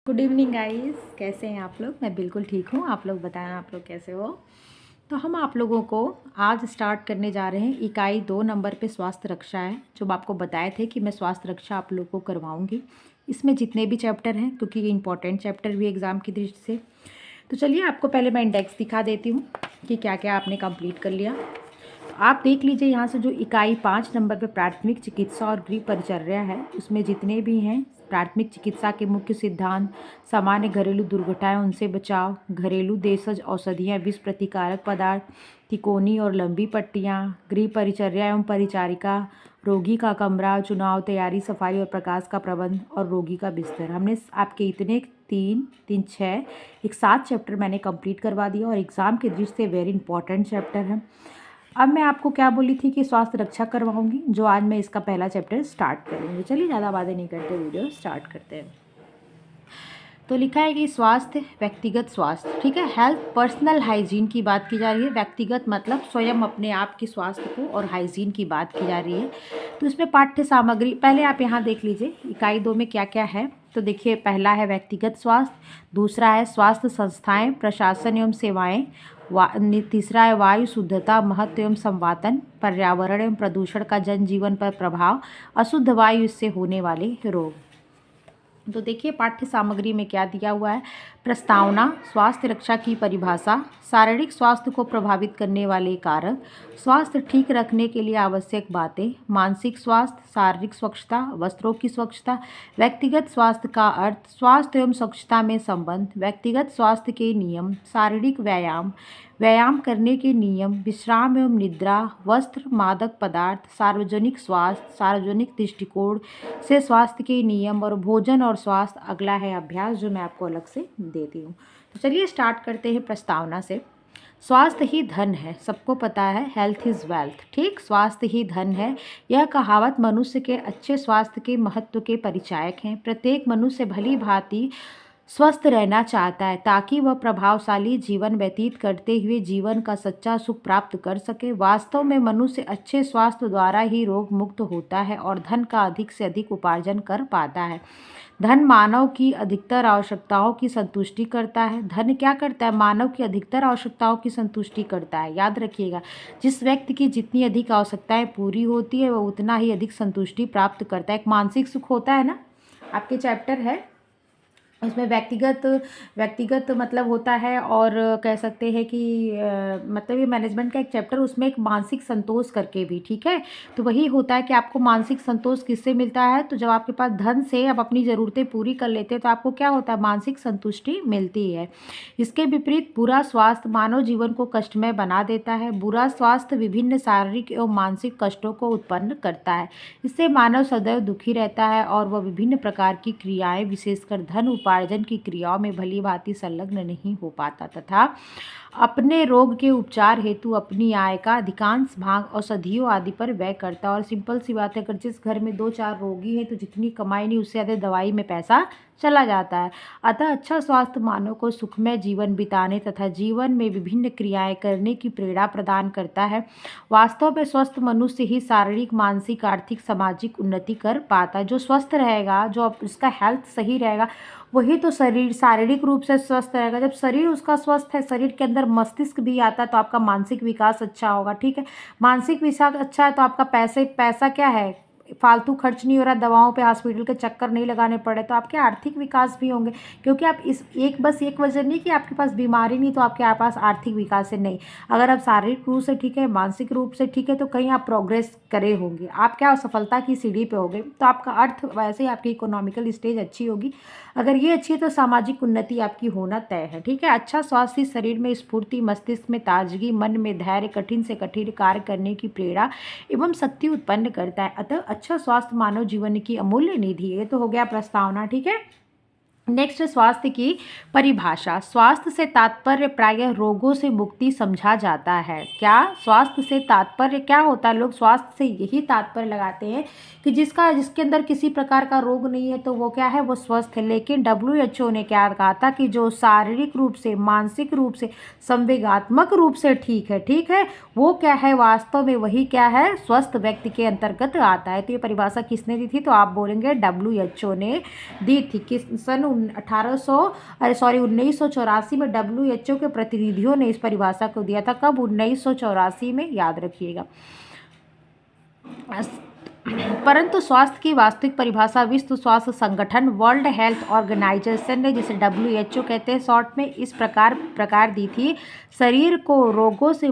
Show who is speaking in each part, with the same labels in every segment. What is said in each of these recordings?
Speaker 1: Good evening guys, कैसे हैं आप लोग। मैं बिल्कुल ठीक हूँ। आप लोग बताएं, आप लोग कैसे हो। तो हम आप लोगों को आज स्टार्ट करने जा रहे हैं इकाई 2 नंबर पे स्वास्थ्य रक्षा है। जो आपको बताए थे कि मैं स्वास्थ्य रक्षा आप लोगों को करवाऊंगी। इसमें जितने भी चैप्टर हैं, क्योंकि ये इंपॉर्टेंट चैप्टर भी एग्ज़ाम की दृष्टि से। तो चलिए आपको पहले मैं इंडेक्स दिखा देती हूँ कि क्या क्या आपने कंप्लीट कर लिया। आप देख लीजिए यहाँ से जो इकाई 5 नंबर पे प्राथमिक चिकित्सा और गृह परिचर्या है, उसमें जितने भी हैं प्राथमिक चिकित्सा के मुख्य सिद्धांत, सामान्य घरेलू दुर्घटनाएं उनसे बचाव, घरेलू देशज औषधियाँ, विष प्रतिकारक पदार्थ, तिकोनी और लंबी पट्टियाँ, गृह परिचर्या एवं परिचारिका, रोगी का कमरा, चुनाव तैयारी, सफाई और प्रकाश का प्रबंध और रोगी का बिस्तर। हमने आपके इतने 3, 3, 6 एक 7 चैप्टर मैंने कंप्लीट करवा दिया और एग्ज़ाम की दृष्टि से वेरी इंपॉर्टेंट चैप्टर है। अब मैं आपको क्या बोली थी कि स्वास्थ्य रक्षा करवाऊंगी, जो आज मैं इसका पहला चैप्टर स्टार्ट करूँगी। चलिए ज़्यादा बातें नहीं करते, वीडियो स्टार्ट करते हैं। तो लिखा है कि स्वास्थ्य, व्यक्तिगत स्वास्थ्य, ठीक है। हेल्थ, पर्सनल हाइजीन की बात की जा रही है। व्यक्तिगत मतलब स्वयं अपने आप के स्वास्थ्य को, और हाइजीन की बात की जा रही है। तो इसमें पाठ्य सामग्री पहले आप यहाँ देख लीजिए इकाई 2 में क्या क्या है। तो देखिए, पहला है व्यक्तिगत स्वास्थ्य, दूसरा है स्वास्थ्य संस्थाएं, प्रशासन एवं सेवाएं, तीसरा है वायु शुद्धता, महत्व एवं संवातन, पर्यावरण एवं प्रदूषण का जनजीवन पर प्रभाव, अशुद्ध वायु इससे होने वाले रोग। तो देखिए पाठ्य सामग्री में क्या दिया हुआ है। प्रस्तावना, स्वास्थ्य रक्षा की परिभाषा, शारीरिक स्वास्थ्य को प्रभावित करने वाले कारक, स्वास्थ्य ठीक रखने के लिए आवश्यक बातें, मानसिक स्वास्थ्य, शारीरिक स्वच्छता, वस्त्रों की स्वच्छता, व्यक्तिगत स्वास्थ्य का अर्थ, स्वास्थ्य एवं स्वच्छता में संबंध, व्यक्तिगत स्वास्थ्य के नियम, शारीरिक व्यायाम, व्यायाम करने के नियम, विश्राम एवं निद्रा, वस्त्र, मादक पदार्थ, सार्वजनिक स्वास्थ्य, सार्वजनिक दृष्टिकोण से स्वास्थ्य के नियम, और भोजन और स्वास्थ्य। अगला है अभ्यास, जो मैं आपको अलग से देती हूँ। तो चलिए स्टार्ट करते हैं प्रस्तावना से। स्वास्थ्य ही धन है, सबको पता है, हेल्थ इज़ वेल्थ, ठीक। स्वास्थ्य ही धन है, यह कहावत मनुष्य के अच्छे स्वास्थ्य के महत्व के परिचायक हैं। प्रत्येक मनुष्य भली भांति स्वस्थ रहना चाहता है ताकि वह प्रभावशाली जीवन व्यतीत करते हुए जीवन का सच्चा सुख प्राप्त कर सके। वास्तव में मनुष्य अच्छे स्वास्थ्य द्वारा ही रोग मुक्त होता है और धन का अधिक से अधिक उपार्जन कर पाता है। धन मानव की अधिकतर आवश्यकताओं की संतुष्टि करता है। धन क्या करता है? मानव की अधिकतर आवश्यकताओं की संतुष्टि करता है। याद रखिएगा, जिस व्यक्ति की जितनी अधिक आवश्यकताएं पूरी होती है वह उतना ही अधिक संतुष्टि प्राप्त करता है। एक मानसिक सुख होता है ना, आपके चैप्टर है उसमें व्यक्तिगत मतलब होता है, और कह सकते हैं कि मतलब ये मैनेजमेंट का एक चैप्टर, उसमें एक मानसिक संतोष करके भी, ठीक है। तो वही होता है कि आपको मानसिक संतोष किससे मिलता है। तो जब आपके पास धन से आप अपनी ज़रूरतें पूरी कर लेते हैं तो आपको क्या होता है, मानसिक संतुष्टि मिलती है। इसके विपरीत बुरा स्वास्थ्य मानव जीवन को कष्टमय बना देता है। बुरा स्वास्थ्य विभिन्न शारीरिक एवं मानसिक कष्टों को उत्पन्न करता है। इससे मानव सदैव दुखी रहता है और वह विभिन्न प्रकार की क्रियाएं, विशेषकर धन उपार्जन की क्रियाओं में भली भांति संलग्न नहीं हो पाता, तथा अपने रोग के उपचार हेतु अपनी आय का अधिकांश भाग औषधियों आदि पर व्यय करता है। और सिंपल सी बात है, अगर जिस घर में 2-4 रोगी हैं तो जितनी कमाई नहीं उससे ज़्यादा दवाई में पैसा चला जाता है। अतः अच्छा स्वास्थ्य मानव को सुखमय जीवन बिताने तथा जीवन में विभिन्न क्रियाएं करने की प्रेरणा प्रदान करता है। वास्तव में स्वस्थ मनुष्य ही शारीरिक, मानसिक, आर्थिक, सामाजिक उन्नति कर पाता है। जो स्वस्थ रहेगा, जो उसका हेल्थ सही रहेगा, वही तो शरीर शारीरिक रूप से स्वस्थ रहेगा। जब शरीर उसका स्वस्थ है, शरीर के अंदर मस्तिष्क भी आता है, तो आपका मानसिक विकास अच्छा होगा, ठीक है। मानसिक विकास अच्छा है तो आपका पैसा क्या है, फालतू खर्च नहीं हो रहा, दवाओं पे हॉस्पिटल के चक्कर नहीं लगाने पड़े, तो आपके आर्थिक विकास भी होंगे। क्योंकि आप इस बस एक वजह नहीं कि आपके पास बीमारी नहीं तो आपके पास आर्थिक विकास है, नहीं। अगर आप शारीरिक रूप से ठीक है, मानसिक रूप से ठीक है, तो कहीं आप प्रोग्रेस करे होंगे, आप क्या सफलता की सीढ़ी पे होंगे। तो आपका अर्थ वैसे ही, आपकी इकोनॉमिकल स्टेज अच्छी होगी। अगर ये अच्छी है तो सामाजिक उन्नति आपकी होना तय है, ठीक है। अच्छा स्वास्थ्य शरीर में स्फूर्ति, मस्तिष्क में ताजगी, मन में धैर्य, कठिन से कठिन कार्य करने की प्रेरणा एवं शक्ति उत्पन्न करता है। अतः अच्छा स्वास्थ्य मानव जीवन की अमूल्य निधि है। तो हो गया प्रस्तावना, ठीक है। नेक्स्ट, स्वास्थ्य की परिभाषा। स्वास्थ्य से तात्पर्य प्रायः रोगों से मुक्ति समझा जाता है। क्या स्वास्थ्य से तात्पर्य क्या होता है? लोग स्वास्थ्य से यही तात्पर्य लगाते हैं कि जिसके अंदर किसी प्रकार का रोग नहीं है तो वो क्या है, वो स्वस्थ है। लेकिन WHO ने क्या कहा था कि जो शारीरिक रूप से, मानसिक रूप से, संवेगात्मक रूप से ठीक है, वो क्या है, वास्तव में वही क्या है, स्वस्थ व्यक्ति के अंतर्गत आता है। तो ये परिभाषा किसने दी थी? तो आप बोलेंगे WHO ने दी थी। किस सन 1984 में WHO के प्रतिनिधियों ने इस परिभाषा को दिया था। कब? 1984 में, याद रखिएगा। परंतु स्वास्थ्य की वास्तविक परिभाषा विश्व स्वास्थ्य संगठन, वर्ल्ड हेल्थ ऑर्गेनाइजेशन ने, जिसे WHO कहते हैं शॉर्ट में, इस प्रकार दी थी। शरीर की रोगों से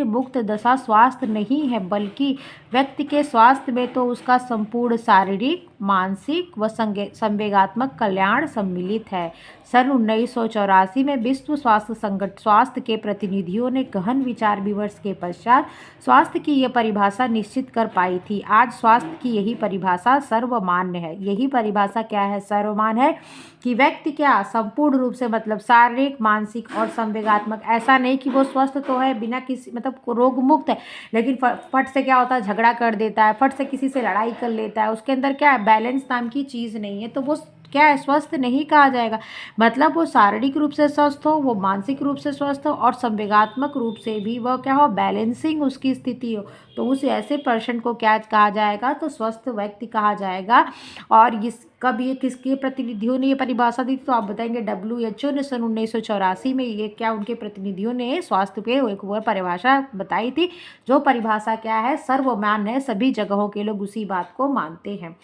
Speaker 1: मुक्त दशा स्वास्थ्य नहीं है, बल्कि व्यक्ति के स्वास्थ्य में तो उसका संपूर्ण शारीरिक, मानसिक व संवेगात्मक कल्याण सम्मिलित है। सन 1984 में विश्व स्वास्थ्य के प्रतिनिधियों ने गहन विचार विमर्श के पश्चात स्वास्थ्य की यह परिभाषा निश्चित कर पाई थी। आज स्वास्थ्य की यही परिभाषा सर्वमान्य है। यही परिभाषा क्या है? सर्वमान्य है कि व्यक्ति क्या संपूर्ण रूप से, मतलब शारीरिक, मानसिक और संवेगात्मक, ऐसा नहीं कि वो स्वस्थ तो है, बिना किसी मतलब रोग मुक्त है, लेकिन फट से क्या होता है, झगड़ा कर देता है, फट से किसी से लड़ाई कर लेता है, उसके अंदर क्या है, बैलेंस नाम की चीज़ नहीं है, तो वो क्या है, स्वस्थ नहीं कहा जाएगा। मतलब वो शारीरिक रूप से स्वस्थ हो, वो मानसिक रूप से स्वस्थ हो और संवेगात्मक रूप से भी वह क्या हो, बैलेंसिंग उसकी स्थिति हो, तो उस ऐसे पर्सन को क्या कहा जाएगा, तो स्वस्थ व्यक्ति कहा जाएगा। और कब ये किसके प्रतिनिधियों ने ये परिभाषा दी थी? तो आप बताएंगे WHO ने सन 1984 में ये क्या उनके प्रतिनिधियों ने स्वास्थ्य पे एक और परिभाषा बताई थी, जो परिभाषा क्या है, सर्वमान्य है, सभी जगहों के लोग उसी बात को मानते हैं।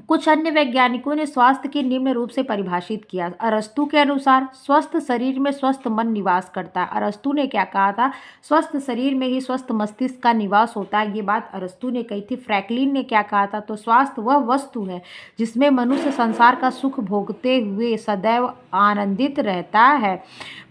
Speaker 1: कुछ अन्य वैज्ञानिकों ने स्वास्थ्य की निम्न रूप से परिभाषित किया। अरस्तु के अनुसार स्वस्थ शरीर में स्वस्थ मन निवास करता है। अरस्तु ने क्या कहा था? स्वस्थ शरीर में ही स्वस्थ मस्तिष्क का निवास होता है, ये बात अरस्तु ने कही थी। फ्रैंकलिन ने क्या कहा था? तो स्वास्थ्य वह वस्तु है जिसमें मनुष्य संसार का सुख भोगते हुए सदैव आनंदित रहता है।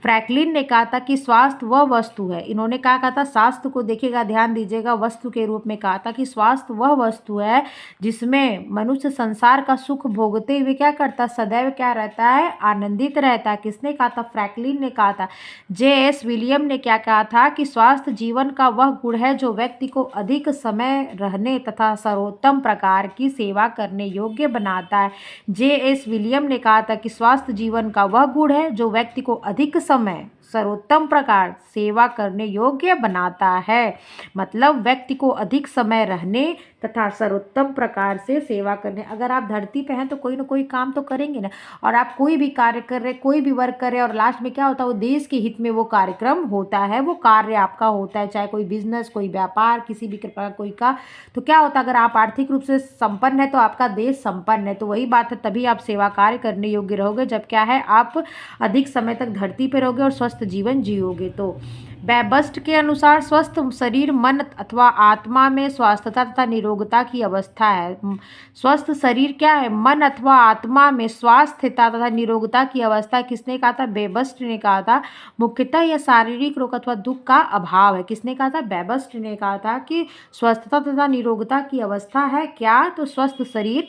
Speaker 1: फ्रैंकलिन ने कहा था कि स्वास्थ्य वह वस्तु है। इन्होंने क्या कहा था? शास्त्र को देखिएगा, ध्यान दीजिएगा, वस्तु के रूप में कहा था कि स्वास्थ्य वह वस्तु है जिसमें मनुष्य संसार का सुख भोगते हुए क्या करता, सदैव क्या रहता है, आनंदित रहता है। किसने कहा था? फ्रैंकलिन ने कहा था। J.S. विलियम ने क्या कहा था कि स्वास्थ्य जीवन का वह गुण है जो व्यक्ति को अधिक समय रहने तथा सर्वोत्तम प्रकार की सेवा करने योग्य बनाता है। J.S. विलियम ने कहा था कि स्वास्थ्य जीवन का वह गुण है जो व्यक्ति को अधिक समय सर्वोत्तम प्रकार सेवा करने योग्य बनाता है। मतलब व्यक्ति को अधिक समय रहने तथा सर्वोत्तम प्रकार से सेवा करने। अगर आप धरती पे हैं तो कोई ना कोई काम तो करेंगे ना, और आप कोई भी कार्य कर रहे, कोई भी वर्क कर रहे, और लास्ट में क्या होता है, वो देश के हित में वो कार्यक्रम होता है, वो कार्य आपका होता है, चाहे कोई बिजनेस, कोई व्यापार, किसी भी प्रकार कोई का। तो क्या होता है, अगर आप आर्थिक रूप से संपन्न है तो आपका देश संपन्न है। तो वही बात है, तभी आप सेवा कार्य करने योग्य रहोगे जब क्या है, आप अधिक समय तक धरती पर रहोगे और स्वस्थ जीवन जियोगे। तो बैबस्ट के अनुसार स्वस्थ शरीर मन अथवा आत्मा में स्वास्थ्यता तथा निरोगता की अवस्था है। स्वस्थ शरीर क्या है? मन अथवा आत्मा में स्वास्थ्यता तथा निरोगता की अवस्था। किसने कहा था? बैबस्ट ने कहा था। मुख्यतः यह शारीरिक रोग अथवा दुख का अभाव है। किसने कहा था? बैबस्ट ने कहा था कि स्वस्थता तथा निरोगता की अवस्था है क्या? तो स्वस्थ शरीर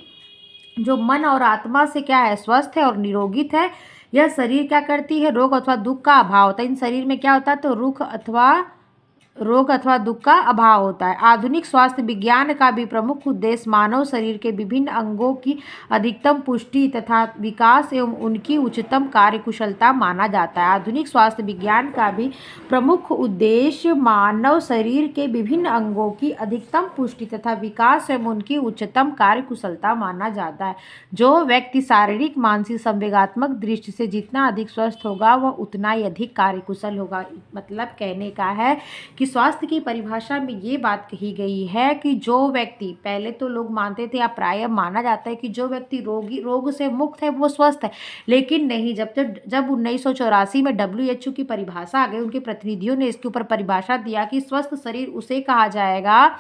Speaker 1: जो मन और आत्मा से क्या है, स्वस्थ है और निरोगित है। यह शरीर क्या करती है? रोग अथवा दुख का अभाव होता है। इन शरीर में क्या होता है? तो रोग अथवा दुख का अभाव होता है। आधुनिक स्वास्थ्य विज्ञान का भी प्रमुख उद्देश्य मानव शरीर के विभिन्न अंगों की अधिकतम पुष्टि तथा विकास एवं उनकी उच्चतम कार्यकुशलता माना जाता है। आधुनिक स्वास्थ्य विज्ञान का भी प्रमुख उद्देश्य मानव शरीर के विभिन्न अंगों की अधिकतम पुष्टि तथा विकास एवं उनकी उच्चतम कार्यकुशलता माना जाता है। जो व्यक्ति शारीरिक, मानसिक, संवेगात्मक दृष्टि से जितना अधिक स्वस्थ होगा वह उतना ही अधिक कार्यकुशल होगा। मतलब कहने का है कि स्वास्थ्य की परिभाषा में ये बात कही गई है कि जो व्यक्ति, पहले तो लोग मानते थे या प्रायः माना जाता है कि जो व्यक्ति रोग से मुक्त है वो स्वस्थ है, लेकिन नहीं। जब 1984 में WHO की परिभाषा आ गई, उनके प्रतिनिधियों ने इसके ऊपर परिभाषा दिया कि स्वस्थ शरीर उसे कहा जाएगा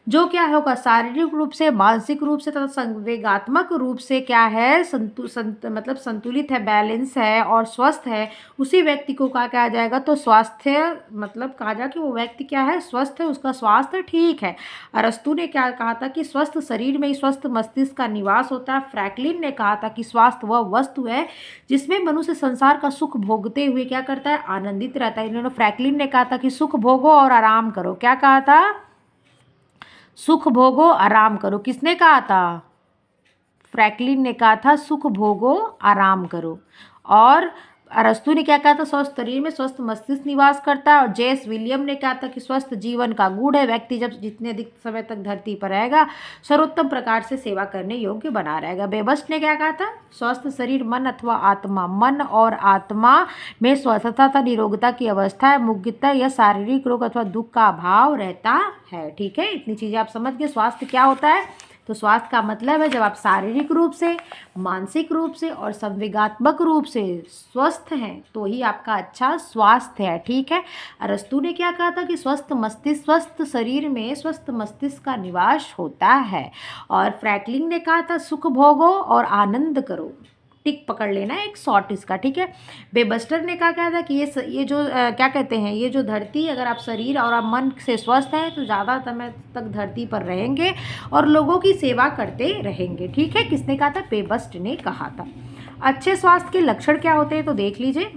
Speaker 1: जो क्या होगा, शारीरिक रूप से, मानसिक रूप से तथा संवेगात्मक रूप से क्या है, मतलब संतुलित है, बैलेंस है और स्वस्थ है। उसी व्यक्ति को कहा जाएगा। तो स्वास्थ्य मतलब कहा जाए कि वो व्यक्ति क्या है, स्वस्थ है, उसका स्वास्थ्य ठीक है। अरस्तु ने क्या कहा था कि स्वस्थ शरीर में ही स्वस्थ मस्तिष्क का निवास होता है। फ्रैंकलिन ने कहा था कि स्वास्थ्य वह वस्तु है जिसमें मनुष्य संसार का सुख भोगते हुए क्या करता है, आनंदित रहता है। इन्होंने फ्रैंकलिन ने कहा था कि सुख भोगो और आराम करो। क्या कहा था? सुख भोगो, आराम करो। किसने कहा था? फ्रैंकलिन ने कहा था सुख भोगो, आराम करो। और अरस्तु ने क्या कहा था, स्वस्थ शरीर में स्वस्थ मस्तिष्क निवास करता है। और जेस विलियम ने कहा था कि स्वस्थ जीवन का गुण है, व्यक्ति जब जितने अधिक समय तक धरती पर रहेगा सर्वोत्तम प्रकार से सेवा करने योग्य बना रहेगा। बेबस्ट ने क्या कहा था, स्वस्थ शरीर मन अथवा आत्मा, मन और आत्मा में स्वस्थता तथा निरोगता की अवस्था है। मुख्यतः यह शारीरिक रोग अथवा दुख का अभाव रहता है। ठीक है, इतनी चीज़ें आप समझ गए। स्वास्थ्य क्या होता है, तो स्वास्थ्य का मतलब है जब आप शारीरिक रूप से, मानसिक रूप से और संवेगात्मक रूप से स्वस्थ हैं तो ही आपका अच्छा स्वास्थ्य है। ठीक है, अरस्तु ने क्या कहा था कि स्वस्थ मस्तिष्क, स्वस्थ शरीर में स्वस्थ मस्तिष्क का निवास होता है। और फ्रैंकलिन ने कहा था सुख भोगो और आनंद करो। टिक पकड़ लेना है एक शॉर्ट इसका। ठीक है, बेबस्टर ने कहा था कि ये जो क्या कहते हैं, ये जो धरती, अगर आप शरीर और आप मन से स्वस्थ हैं तो ज़्यादा समय तक धरती पर रहेंगे और लोगों की सेवा करते रहेंगे। ठीक है, किसने कहा था, बेबस्ट ने कहा था। अच्छे स्वास्थ्य के लक्षण क्या होते हैं तो देख लीजिए।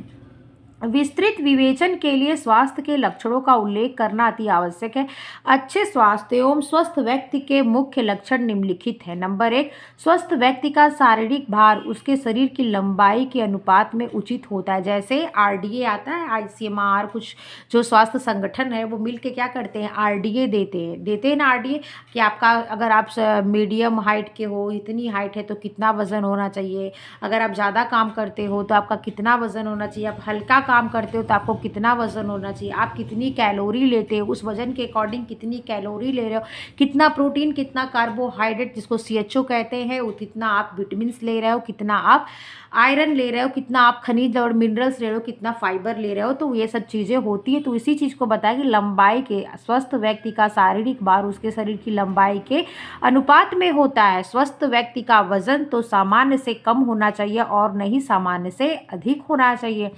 Speaker 1: विस्तृत विवेचन के लिए स्वास्थ्य के लक्षणों का उल्लेख करना अति आवश्यक है। अच्छे स्वास्थ्य एवं स्वस्थ व्यक्ति के मुख्य लक्षण निम्नलिखित हैं। नंबर 1, स्वस्थ व्यक्ति का शारीरिक भार उसके शरीर की लंबाई के अनुपात में उचित होता है। जैसे आरडीए आता है, आईसीएमआर, कुछ जो स्वास्थ्य संगठन है वो मिलके क्या करते हैं, आरडीए देते हैं ना, आरडीए कि आपका अगर आप मीडियम हाइट के हो, इतनी हाइट है तो कितना वजन होना चाहिए, अगर आप ज़्यादा काम करते हो तो आपका कितना वजन होना चाहिए, आप हल्का काम करते हो तो आपको कितना वजन होना चाहिए, आप कितनी कैलोरी लेते हो, उस वजन के अकॉर्डिंग कितनी कैलोरी ले रहे हो, कितना प्रोटीन, कितना कार्बोहाइड्रेट जिसको सीएचओ कहते हैं, वो कितना आप विटामिन्स ले रहे हो, कितना आप आयरन ले रहे हो, कितना आप खनिज और मिनरल्स ले रहे हो, कितना फाइबर ले रहे हो, तो ये सब चीज़ें होती है। तो इसी चीज़ को बताया कि लंबाई के, स्वस्थ व्यक्ति का शारीरिक भार उसके शरीर की लंबाई के अनुपात में होता है। स्वस्थ व्यक्ति का वजन तो सामान्य से कम होना चाहिए और नहीं सामान्य से अधिक होना चाहिए।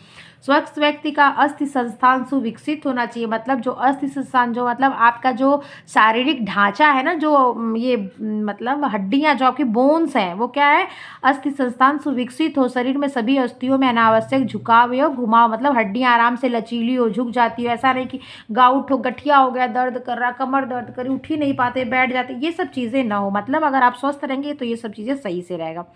Speaker 1: स्वस्थ व्यक्ति का अस्थि संस्थान सुविकसित होना चाहिए। मतलब जो अस्थि संस्थान, जो मतलब आपका जो शारीरिक ढांचा है ना, जो ये मतलब हड्डियां, जो आपकी बोन्स हैं, वो क्या है, अस्थि संस्थान सुविकसित हो। शरीर में सभी अस्थियों में अनावश्यक झुकाव हो, घुमाव, मतलब हड्डियां आराम से लचीली हो, झुक जाती हो। ऐसा नहीं कि गाउट हो, गठिया हो गया, दर्द कर रहा, कमर दर्द करी, उठ ही नहीं पाते, बैठ जाते, ये सब चीज़ें ना हो। मतलब अगर आप स्वस्थ रहेंगे तो ये सब चीज़ें सही से रहेगा।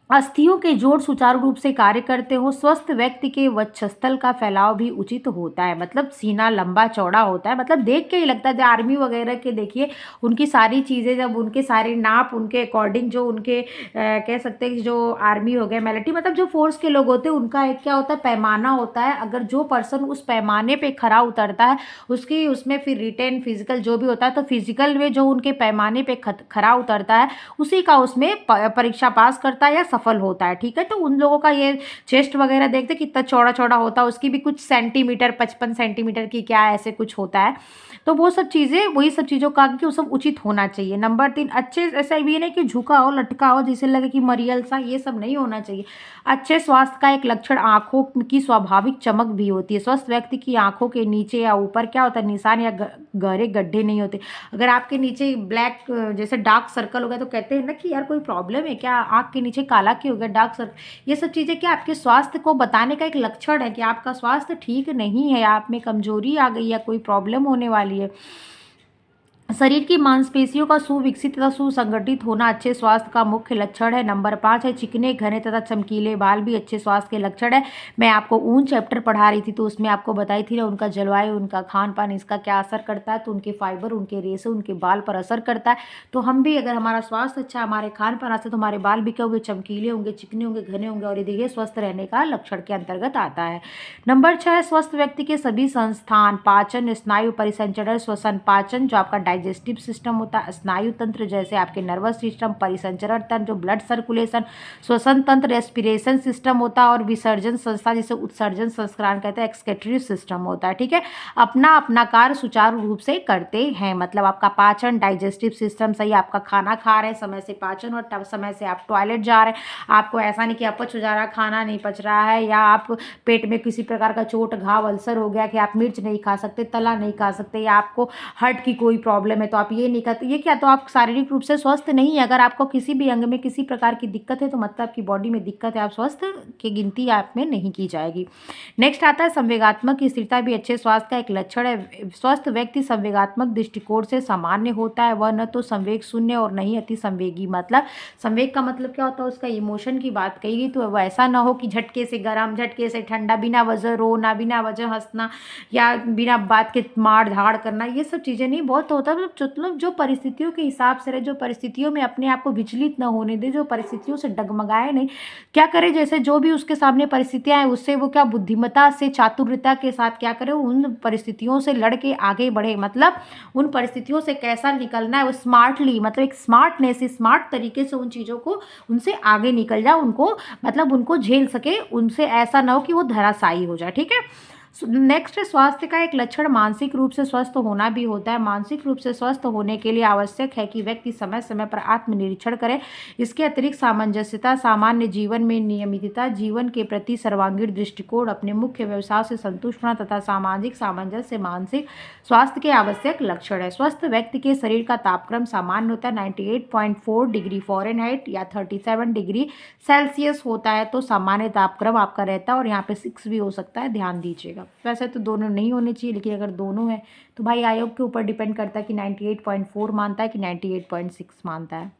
Speaker 1: अस्थियों के जोड़ सुचारू रूप से कार्य करते हो। स्वस्थ व्यक्ति के वक्षस्थल का फैलाव भी उचित होता है, मतलब सीना लंबा चौड़ा होता है। मतलब देख के ही लगता है, आर्मी वगैरह के देखिए, उनकी सारी चीज़ें जब उनके सारे नाप उनके अकॉर्डिंग, जो उनके कह सकते हैं कि जो आर्मी हो गया, मिलिट्री, मतलब जो फोर्स के लोग होते हैं, उनका एक क्या होता है, पैमाना होता है। अगर जो पर्सन उस पैमाने पे खरा उतरता है, उसकी उसमें फिर रिटेन फिजिकल जो भी होता है, तो फिजिकल में जो उनके पैमाने पे खरा उतरता है उसी का उसमें परीक्षा पास करता है या सफल होता है। ठीक है, तो उन लोगों का ये चेस्ट वगैरह देखते कितना चौड़ा चौड़ा होता है, उसकी भी कुछ सेंटीमीटर, 55 सेंटीमीटर की क्या ऐसे कुछ होता है। तो वो सब चीज़ें, वही सब चीज़ों का कि वो सब उचित होना चाहिए। नंबर 3, अच्छे, ऐसा भी नहीं कि झुका हो, लटका हो, जिसे लगे कि मरियल सा, ये सब नहीं होना चाहिए। अच्छे स्वास्थ्य का एक लक्षण आंखों की स्वाभाविक चमक भी होती है। स्वस्थ व्यक्ति की आंखों के नीचे या ऊपर क्या होता है, निशान या गहरे गड्ढे नहीं होते। अगर आपके नीचे ब्लैक जैसे डार्क सर्कल हो गया तो कहते हैं ना कि यार कोई प्रॉब्लम है क्या, आंख के नीचे काला क्यों हो गया, डार्क सर्कल, ये सब चीज़ें क्या आपके स्वास्थ्य को बताने का एक लक्षण है कि आपका स्वास्थ्य ठीक नहीं है, आप में कमजोरी आ गई या कोई प्रॉब्लम होने वाली है। शरीर की मांसपेशियों का सुविकसित तथा सुसंगठित होना अच्छे स्वास्थ्य का मुख्य लक्षण है। नंबर 5 है चिकने, घने तथा चमकीले बाल भी अच्छे स्वास्थ्य के लक्षण है। मैं आपको ऊन चैप्टर पढ़ा रही थी तो उसमें आपको बताई थी ना, उनका जलवायु, उनका खान पान, इसका क्या असर करता है, तो उनके फाइबर, उनके रेशे, उनके बाल पर असर करता है। तो हम भी अगर हमारा स्वास्थ्य अच्छा, हमारे खान पान अच्छा, तो हमारे बाल भी क्या होंगे, चमकीले होंगे, चिकने होंगे, घने होंगे, और ये देखिए स्वस्थ रहने का लक्षण के अंतर्गत आता है। नंबर 6 स्वस्थ व्यक्ति के सभी संस्थान, पाचन, स्नायु परिसंचरण, श्वसन, पाचन जो आपका डाइजेस्टिव सिस्टम होता है, स्नायु तंत्र जैसे आपके नर्वस सिस्टम, परिसंचरण तंत्र जो ब्लड सर्कुलेशन, श्वसन तंत्र रेस्पिरेशन सिस्टम होता है, और विसर्जन संस्था जिसे उत्सर्जन संस्करण कहते हैं, एक्सक्रीटरी सिस्टम होता है। ठीक है, अपना अपना कार्य सुचारू रूप से करते हैं। मतलब आपका पाचन, डाइजेस्टिव सिस्टम सही, आपका खाना खा रहे हैं समय से पाचन, और समय से आप टॉयलेट जा रहे हैं, आपको ऐसा नहीं कि अपच हो जा रहा है, खाना नहीं पच रहा है, या आप पेट में किसी प्रकार का चोट, घाव, अल्सर हो गया कि आप मिर्च नहीं खा सकते, तला नहीं खा सकते, या आपको हार्ट की कोई प्रॉब्लम प्रॉब्लम है तो आप ये नहीं करते, ये क्या, तो आप शारीरिक रूप से स्वस्थ नहीं है। अगर आपको किसी भी अंग में किसी प्रकार की दिक्कत है तो मतलब आपकी बॉडी में दिक्कत है, आप स्वस्थ की गिनती आप में नहीं की जाएगी। नेक्स्ट आता है संवेगात्मक स्थिरता भी अच्छे स्वास्थ्य का एक लक्षण है। स्वस्थ व्यक्ति संवेगात्मक दृष्टिकोण से सामान्य होता है, वह न तो संवेग शून्य और नहीं अति संवेगी। मतलब संवेग का मतलब क्या होता है, उसका इमोशन की बात कही गई, तो वैसा ना हो कि झटके से गर्म, झटके से ठंडा, बिना वजह रोना, बिना वजह हंसना या बिना बात के मार धाड़ करना, ये सब चीज़ें नहीं। बहुत होता है मतलब जो परिस्थितियों के हिसाब से रहे, जो परिस्थितियों में अपने आप को विचलित न होने दे, जो परिस्थितियों से डगमगाए नहीं, क्या करे, जैसे जो भी उसके सामने परिस्थितियां हैं उससे वो क्या बुद्धिमत्ता से, चातुर्यता के साथ क्या करे, उन परिस्थितियों से लड़ के आगे बढ़े। मतलब उन परिस्थितियों से कैसा निकलना है वो स्मार्टली, मतलब एक स्मार्टनेस, स्मार्ट तरीके से उन चीज़ों को, उनसे आगे निकल जाए, उनको मतलब उनको झेल सके, उनसे ऐसा ना हो कि वो धराशायी हो जाए। ठीक है। नेक्स्ट, स्वास्थ्य का एक लक्षण मानसिक रूप से स्वस्थ होना भी होता है। मानसिक रूप से स्वस्थ होने के लिए आवश्यक है कि व्यक्ति समय समय पर आत्मनिरीक्षण करे। इसके अतिरिक्त सामंजस्यता, सामान्य जीवन में नियमितता, जीवन के प्रति सर्वांगीण दृष्टिकोण, अपने मुख्य व्यवसाय से संतुष्ट होना तथा सामाजिक सामंजस्य मानसिक स्वास्थ्य के आवश्यक लक्षण है। स्वस्थ व्यक्ति के शरीर का तापक्रम सामान्य होता है 98.4 डिग्री फ़ारेनहाइट या 37 डिग्री सेल्सियस होता है, तो सामान्य तापक्रम आपका रहता है, और यहाँ पे 6 भी हो सकता है, ध्यान दीजिएगा। वैसे तो दोनों नहीं होने चाहिए, लेकिन अगर दोनों है तो भाई आयोग के ऊपर डिपेंड करता है कि 98.4 मानता है कि 98.6 मानता है।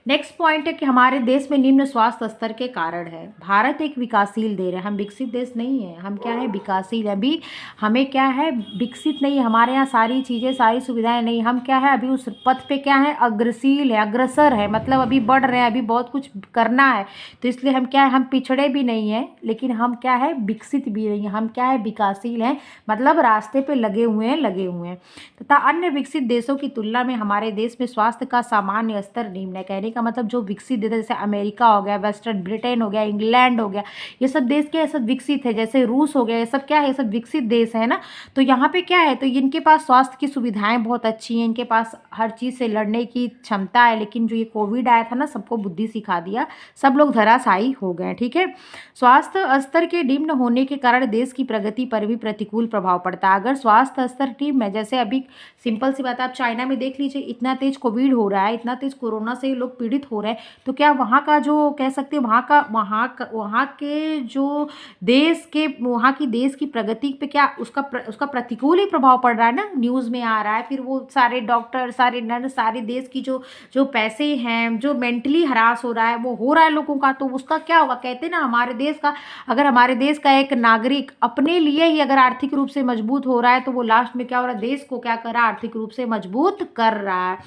Speaker 1: नेक्स्ट पॉइंट है कि हमारे देश में निम्न स्वास्थ्य स्तर के कारण है। भारत एक विकासशील देश है, हम विकसित देश नहीं है, हम क्या है, विकासशील है। अभी हमें क्या है, विकसित नहीं है, हमारे यहाँ सारी चीज़ें, सारी सुविधाएं नहीं, हम क्या है, अभी उस पथ पे क्या है, अग्रशील है, अग्रसर है, मतलब अभी बढ़ रहे हैं, अभी बहुत कुछ करना है। तो इसलिए हम क्या है, हम पिछड़े भी नहीं हैं, लेकिन हम क्या है, विकसित भी नहीं है, हम क्या है, विकासशील हैं, मतलब रास्ते पे लगे हुए हैं। तथा अन्य विकसित देशों की तुलना में हमारे देश में स्वास्थ्य का सामान्य स्तर निम्न है। कहने का मतलब जो विकसित देश जैसे अमेरिका हो गया, वेस्टर्न ब्रिटेन हो गया, इंग्लैंड हो गया, ये सब देश क्या है, सब विकसित है। जैसे रूस हो गया, ये सब क्या है, ये सब विकसित देश है ना। तो यहाँ पे क्या है, तो इनके पास स्वास्थ्य की सुविधाएं बहुत अच्छी हैं, इनके पास हर चीज़ से लड़ने की क्षमता है। लेकिन जो ये कोविड आया था ना, सबको बुद्धि सिखा दिया, सब लोग धराशायी हो गए। ठीक है। स्वास्थ्य स्तर के निम्न होने के कारण देश की प्रगति पर भी प्रतिकूल प्रभाव पड़ता है। अगर स्वास्थ्य स्तर निम्न है, जैसे अभी सिंपल सी बात है, आप चाइना में देख लीजिए, इतना तेज कोविड हो रहा है, इतना तेज कोरोना से लोग पीड़ित हो रहे हैं, तो क्या वहाँ का जो कह सकते हैं, वहाँ के जो देश के, वहाँ की देश की प्रगति पे क्या उसका प्रतिकूल ही प्रभाव पड़ रहा है ना, न्यूज़ में आ रहा है। फिर वो सारे डॉक्टर, सारे नर्स, सारे देश की जो पैसे हैं, जो मेंटली हरास हो रहा है, वो हो रहा है लोगों का, तो उसका क्या होगा। कहते हैं ना, हमारे देश का, अगर हमारे देश का एक नागरिक अपने लिए ही अगर आर्थिक रूप से मजबूत हो रहा है, तो वो लास्ट में क्या हो रहा है, देश को क्या कर रहा है, आर्थिक रूप से मजबूत कर रहा है।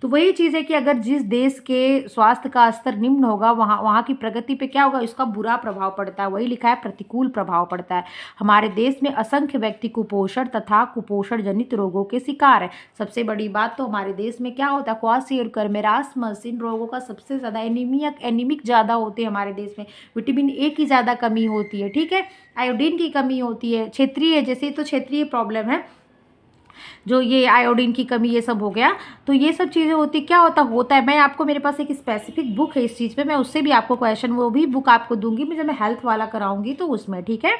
Speaker 1: तो वही चीज़ है कि अगर जिस देश के स्वास्थ्य का स्तर निम्न होगा, वहाँ की प्रगति पे क्या होगा, इसका बुरा प्रभाव पड़ता है। वही लिखा है, प्रतिकूल प्रभाव पड़ता है। हमारे देश में असंख्य व्यक्ति कुपोषण तथा कुपोषण जनित रोगों के शिकार है। सबसे बड़ी बात तो हमारे देश में क्या होता है, क्वाशियोरकर, मेरास्मस, इन रोगों का सबसे ज़्यादा एनीमिक ज़्यादा होते हैं हमारे देश में। विटामिन ए की ज़्यादा कमी होती है। ठीक है। आयोडीन की कमी होती है, क्षेत्रीय, जैसे तो क्षेत्रीय प्रॉब्लम है, जो ये आयोडीन की कमी, ये सब हो गया। तो ये सब चीज़ें होती, क्या होता है, मैं आपको, मेरे पास एक स्पेसिफिक बुक है इस चीज़ पे, मैं उससे भी आपको क्वेश्चन, वो भी बुक आपको दूंगी जब मैं हेल्थ वाला कराऊंगी तो उसमें। ठीक है।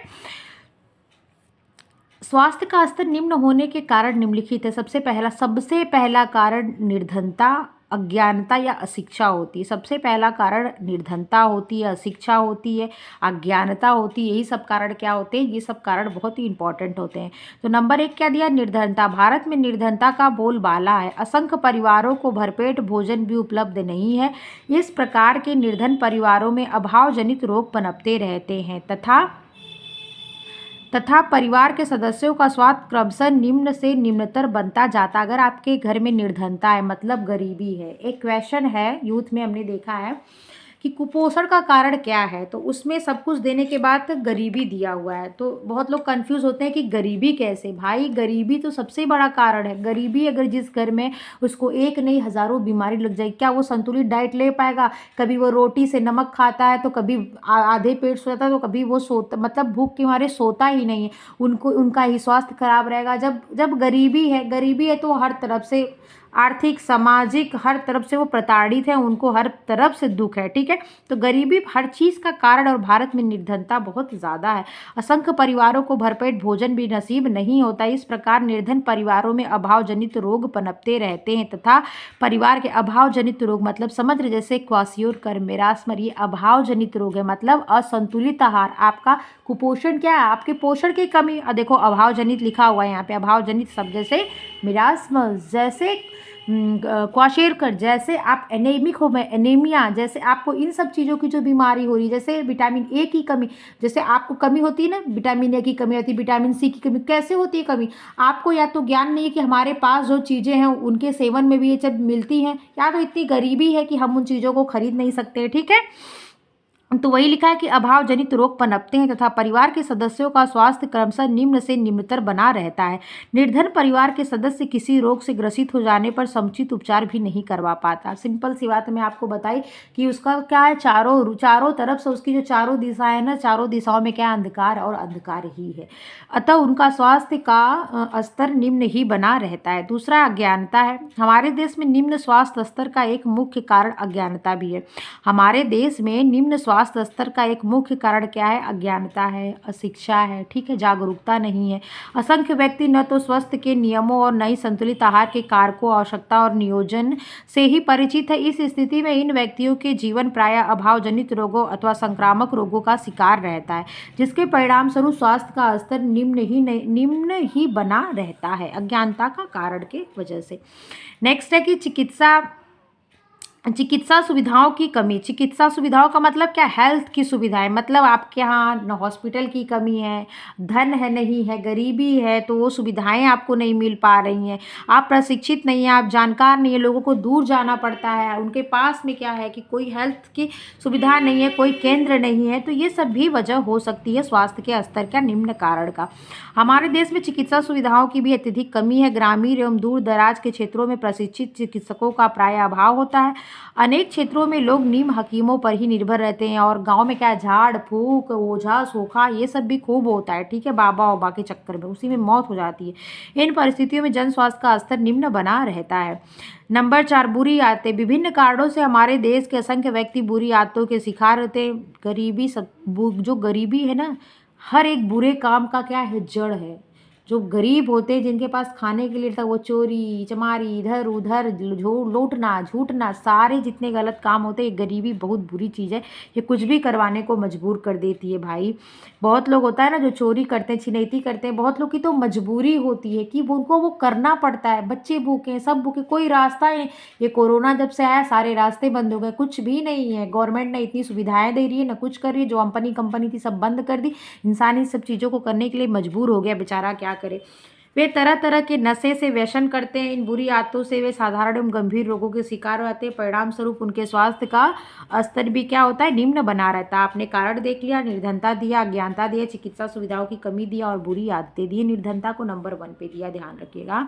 Speaker 1: स्वास्थ्य का स्तर निम्न होने के कारण निम्नलिखित है। सबसे पहला कारण निर्धनता, अज्ञानता या अशिक्षा होती है। सबसे पहला कारण निर्धनता होती है, अशिक्षा होती है, अज्ञानता होती है। यही सब कारण क्या होते हैं, ये सब कारण बहुत ही इंपॉर्टेंट होते हैं। तो नंबर 1 क्या दिया, निर्धनता। भारत में निर्धनता का बोलबाला है। असंख्य परिवारों को भरपेट भोजन भी उपलब्ध नहीं है। इस प्रकार के निर्धन परिवारों में अभाव जनित रोग पनपते रहते हैं तथा परिवार के सदस्यों का स्वास्थ्य क्रमशः निम्न से निम्नतर बनता जाता। अगर आपके घर में निर्धनता है, मतलब गरीबी है, एक क्वेश्चन है यूथ में हमने देखा है कि कुपोषण का कारण क्या है, तो उसमें सब कुछ देने के बाद गरीबी दिया हुआ है। तो बहुत लोग कंफ्यूज होते हैं कि गरीबी कैसे, भाई गरीबी तो सबसे बड़ा कारण है। गरीबी, अगर जिस घर में उसको एक नहीं हज़ारों बीमारी लग जाए, क्या वो संतुलित डाइट ले पाएगा। कभी वो रोटी से नमक खाता है, तो कभी आधे पेट सोता है, तो कभी वो सोता, मतलब भूख के मारे सोता ही नहीं है, उनका ही स्वास्थ्य खराब रहेगा। जब गरीबी है तो हर तरफ से आर्थिक, सामाजिक हर तरफ से वो प्रताड़ित हैं, उनको हर तरफ से दुख है, ठीक है। तो गरीबी हर चीज़ का कारण और भारत में निर्धनता बहुत ज़्यादा है। असंख्य परिवारों को भरपेट भोजन भी नसीब नहीं होता। इस प्रकार निर्धन परिवारों में अभाव जनित रोग पनपते रहते हैं तथा परिवार के अभाव जनित रोग मतलब समझ रहे, जैसे क्वासियोर मेरास्मर, ये अभाव जनित रोग है, मतलब असंतुलित आहार। आपका कुपोषण क्या है? आपके पोषण की कमी। देखो अभाव जनित लिखा हुआ है यहाँ पे, अभाव जनित शब्द जैसे मिरास्मर, जैसे क्वाशेरकर, जैसे आप एनीमिक हो, मैं एनीमिया, जैसे आपको इन सब चीज़ों की जो बीमारी हो रही है, जैसे विटामिन ए की कमी, जैसे आपको कमी होती है ना, विटामिन ए की कमी होती है, विटामिन सी की कमी, कैसे होती है कमी? आपको या तो ज्ञान नहीं है कि हमारे पास जो चीज़ें हैं उनके सेवन में भी ये सब मिलती हैं, या तो इतनी गरीबी है कि हम उन चीज़ों को खरीद नहीं सकते, ठीक है। तो वही लिखा है कि अभाव जनित रोग पनपते हैं तथा परिवार के सदस्यों का स्वास्थ्य क्रमशः निम्न से निम्नतर बना रहता है। निर्धन परिवार के सदस्य किसी रोग से ग्रसित हो जाने पर समुचित उपचार भी नहीं करवा पाता। सिंपल सी बात मैं आपको बताई कि उसका क्या है, चारों तरफ से उसकी जो चारों दिशाएं हैं ना, चारों दिशाओं में क्या अंधकार और अंधकार ही है। अतः उनका स्वास्थ्य का स्तर निम्न ही बना रहता है। दूसरा अज्ञानता है। हमारे देश में निम्न स्वास्थ्य स्तर का एक मुख्य कारण अज्ञानता भी है। हमारे देश में निम्न स्वास्थ्य स्तर का एक मुख्य कारण क्या है? अज्ञानता है, अशिक्षा है, ठीक है, जागरूकता नहीं है। असंख्य व्यक्ति न तो स्वास्थ्य के नियमों और न ही संतुलित आहार के कारकों, आवश्यकता और नियोजन से ही परिचित है। इस स्थिति में इन व्यक्तियों के जीवन प्रायः अभावजनित रोगों अथवा संक्रामक रोगों का शिकार रहता है, जिसके परिणाम स्वरूप स्वास्थ्य का स्तर निम्न ही बना रहता है, अज्ञानता का कारण के वजह से। नेक्स्ट है कि चिकित्सा सुविधाओं की कमी। चिकित्सा सुविधाओं का मतलब क्या? हेल्थ की सुविधाएं, मतलब आपके यहाँ न हॉस्पिटल की कमी है, धन है नहीं है, गरीबी है, तो वो सुविधाएं आपको नहीं मिल पा रही हैं। आप प्रशिक्षित नहीं हैं, आप जानकार नहीं है, लोगों को दूर जाना पड़ता है, उनके पास में क्या है कि कोई हेल्थ की सुविधा नहीं है, कोई केंद्र नहीं है। तो ये सब भी वजह हो सकती है स्वास्थ्य के स्तर का निम्न कारण का। हमारे देश में चिकित्सा सुविधाओं की भी अत्यधिक कमी है। ग्रामीण एवं दूर दराज के क्षेत्रों में प्रशिक्षित चिकित्सकों का प्राय अभाव होता है। अनेक क्षेत्रों में लोग नीम हकीमों पर ही निर्भर रहते हैं, और गांव में क्या है, झाड़ फूक, ओझा सोखा ये सब भी खूब होता है, ठीक है, बाबा ओबा के चक्कर में उसी में मौत हो जाती है। इन परिस्थितियों में जन स्वास्थ्य का स्तर निम्न बना रहता है। नंबर 4, बुरी आदतें। विभिन्न कारणों से हमारे देश के असंख्य व्यक्ति बुरी आदतों के शिकार होते हैं। गरीबी जो गरीबी है ना, हर एक बुरे काम का क्या है, जड़ है। जो गरीब होते हैं, जिनके पास खाने के लिए था, वो चोरी चमारी, इधर उधर लूटना झूठना, सारे जितने गलत काम होते हैं, गरीबी बहुत बुरी चीज़ है। ये कुछ भी करवाने को मजबूर कर देती है भाई। बहुत लोग होता है ना जो चोरी करते हैं, छिनैती करते हैं, बहुत लोग की तो मजबूरी होती है कि उनको वो करना पड़ता है। बच्चे भूखे हैं, सब भूखे, कोई रास्ता ही नहीं। ये कोरोना जब से आया सारे रास्ते बंद हो गए, कुछ भी नहीं है। गवर्नमेंट ने इतनी सुविधाएं दे रही है ना, कुछ कर रही है, जो कंपनी थी सब बंद कर दी। इंसान इन सब चीज़ों को करने के लिए मजबूर हो गया बेचारा, क्या करे। वे तरह तरह के नशे से व्यसन करते हैं। इन बुरी आदतों से वे साधारण एवं गंभीर रोगों के शिकार हो जाते हैं। परिणाम स्वरूप उनके स्वास्थ्य का स्तर भी क्या होता है, निम्न बना रहता है। आपने कारण देख लिया, निर्धनता दिया, अज्ञानता दिया, चिकित्सा सुविधाओं की कमी दिया और बुरी आदतें दी। निर्धनता को नंबर 1 पे दिया, ध्यान रखिएगा।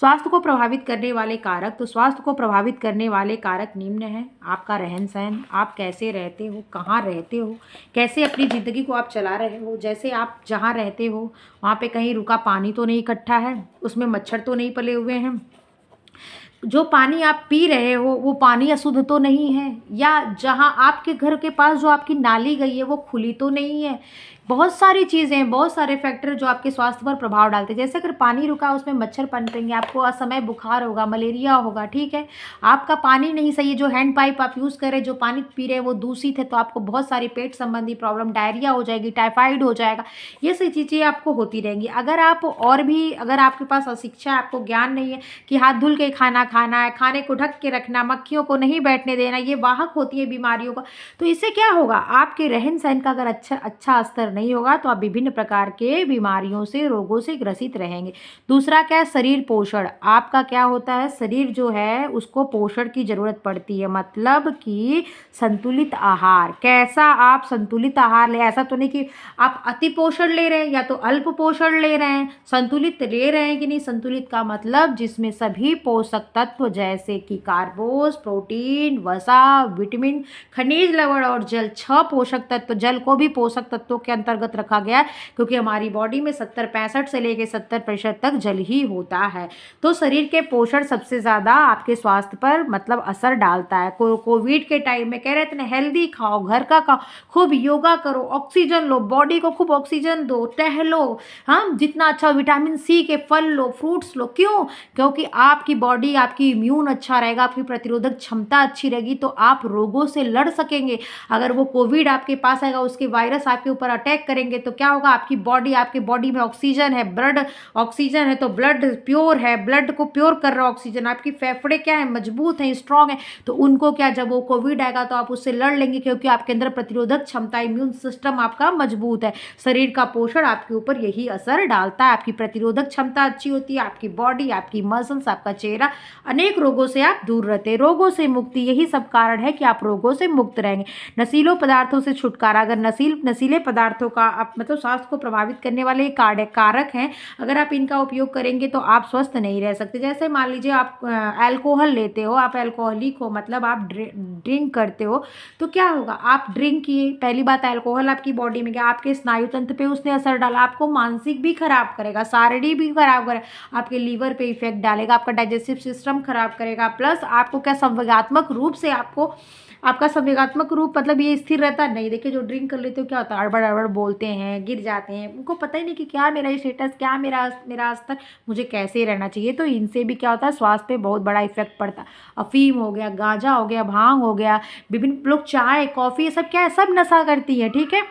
Speaker 1: स्वास्थ्य को प्रभावित करने वाले कारक। तो स्वास्थ्य को प्रभावित करने वाले कारक निम्न हैं। आपका रहन सहन, आप कैसे रहते हो, कहाँ रहते हो, कैसे अपनी ज़िंदगी को आप चला रहे हो। जैसे आप जहाँ रहते हो वहाँ पे कहीं रुका पानी तो नहीं इकट्ठा है, उसमें मच्छर तो नहीं पले हुए हैं, जो पानी आप पी रहे हो वो पानी अशुद्ध तो नहीं है, या जहाँ आपके घर के पास जो आपकी नाली गई है वो खुली तो नहीं है। बहुत सारी चीज़ें हैं, बहुत सारे फैक्टर जो आपके स्वास्थ्य पर प्रभाव डालते हैं। जैसे अगर पानी रुका उसमें मच्छर पनपेंगे, आपको असमय बुखार होगा, मलेरिया होगा, ठीक है। आपका पानी नहीं सही है, जो हैंड पाइप आप यूज़ कर रहे हैं, जो पानी पी रहे हैं वो दूषित है, तो आपको बहुत सारी पेट संबंधी प्रॉब्लम, डायरिया हो जाएगी, टाइफाइड हो जाएगा, ये सही चीज़ें आपको होती रहेंगी। अगर आपके पास अशिक्षा, आपको ज्ञान नहीं है कि हाथ धुल के खाना खाना है, खाने को ढक के रखना, मक्खियों को नहीं बैठने देना, ये वाहक होती है बीमारियों का, तो इससे क्या होगा, आपके रहन सहन का अगर अच्छा स्तर नहीं होगा तो आप विभिन्न प्रकार के बीमारियों से, रोगों से ग्रसित रहेंगे। दूसरा क्या है, शरीर पोषण। आपका क्या होता है, शरीर जो है उसको पोषण की जरूरत पड़ती है, मतलब कि संतुलित आहार। कैसा आप संतुलित आहार ले, ऐसा तो नहीं कि आप अति पोषण ले रहे हैं या तो अल्प पोषण ले रहे हैं, संतुलित ले रहे हैं कि नहीं। संतुलित का मतलब जिसमें सभी पोषक तत्व जैसे कि कार्बोस, प्रोटीन, वसा, विटामिन, खनिज, लवण और जल, 6 पोषक तत्व, जल को भी पोषक तत्वों के अंतर्गत रखा गया है, क्योंकि हमारी बॉडी में 65 से लेकर 70% तक जल ही होता है। तो शरीर के पोषण सबसे ज़्यादा आपके स्वास्थ्य पर मतलब असर डालता है। कोविड के टाइम में कह रहे थे ना, हेल्दी खाओ, घर का खाओ, खूब योगा करो, ऑक्सीजन लो, बॉडी को खूब ऑक्सीजन दो, टहलो, हाँ जितना अच्छा, विटामिन सी के फल लो, फ्रूट्स लो। क्यों? क्योंकि आपकी बॉडी, आपकी इम्यून अच्छा रहेगा, आपकी प्रतिरोधक क्षमता अच्छी रहेगी, तो आप रोगों से लड़ सकेंगे। अगर वो कोविड आपके पास आएगा, उसके वायरस आपके ऊपर अटैक करेंगे, तो क्या होगा? आपकी बॉडी में ऑक्सीजन है, ब्लड ऑक्सीजन है, तो ब्लड प्योर है, ब्लड को प्योर कर रहा है ऑक्सीजन। आपकी फेफड़े क्या है? मजबूत है, स्ट्रांग है। तो उनको क्या, जब वो कोविड आएगा तो आप उससे लड़ लेंगे, क्योंकि आपके अंदर प्रतिरोधक क्षमता, इम्यून सिस्टम आपका मजबूत है। शरीर का पोषण आपके ऊपर यही असर डालता है। आपकी प्रतिरोधक क्षमता अच्छी होती है, आपकी बॉडी, आपकी मसल्स, आपका चेहरा, अनेक रोगों से आप दूर रहते हैं। रोगों से मुक्ति, यही सब कारण है कि आप रोगों से मुक्त रहेंगे। नशीलों पदार्थों से छुटकारा, अगर नशीले पदार्थों का आप मतलब स्वास्थ्य को प्रभावित करने वाले कारक हैं, अगर आप इनका उपयोग करेंगे तो आप स्वस्थ नहीं रह सकते। जैसे मान लीजिए आप अल्कोहल लेते हो, आप अल्कोहलिक हो, मतलब आप ड्रिंक करते हो, तो क्या होगा? आप ड्रिंक किए, पहली बात अल्कोहल आपकी बॉडी में गया, आपके स्नायु तंत्र पे उसने असर डाला, आपको मानसिक भी खराब करेगा, शारीरिक भी खराब करेगा, आपके लीवर पे इफेक्ट डालेगा, आपका डाइजेस्टिव सिस्टम खराब करेगा, प्लस आपको क्या, संवेगात्मक रूप से आपका संवेगात्मक रूप मतलब ये स्थिर रहता नहीं। देखिए जो ड्रिंक कर लेते हो क्या होता है, अड़बड़ अड़बड़ बोलते हैं, गिर जाते हैं, उनको पता ही नहीं कि क्या मेरा स्टेटस, क्या मेरा स्तर, मुझे कैसे रहना चाहिए। तो इनसे भी क्या होता है, स्वास्थ्य पे बहुत बड़ा इफेक्ट पड़ता है। अफीम हो गया, गांजा हो गया, भांग हो गया, विभिन्न लोग चाय, कॉफ़ी, ये सब क्या है, सब नशा करती है, ठीक है।